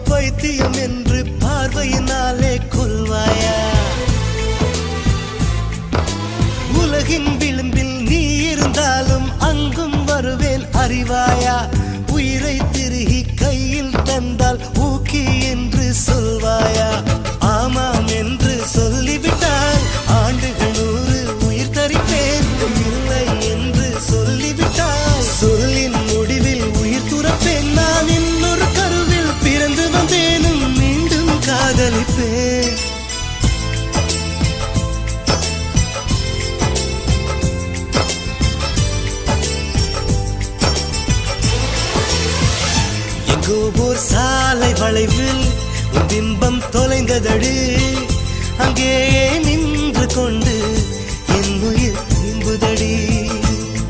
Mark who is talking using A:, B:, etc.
A: பைத்தியம் என்று பார்வையினாலே கொல்வாயா? உலகின் விளிம்பில் நீ இருந்தாலும் அங்கும் வருவேன் அறிவாயா? உயிரை திருகி கையில் தந்தால் ஊக்கி என்று சொல்வாயா? ஆமாம் என்று சொல்லிவிட்டால் ஆண்டுகள் 100 உயிர் தரிப்பேன். இல்லை என்று சொல்லிவிட்டால் சொல்லின் முடிவில் உயிர் துறப்பேன். நான் இன்னொரு கருவில் பிறந்து வந்தேனும் மீண்டும் காதலிப்பேன். எங்கோ ஓர் சாலை வளைவில் உன் பிம்பம் தொலைந்ததடு. அங்கே நின்று கொண்டு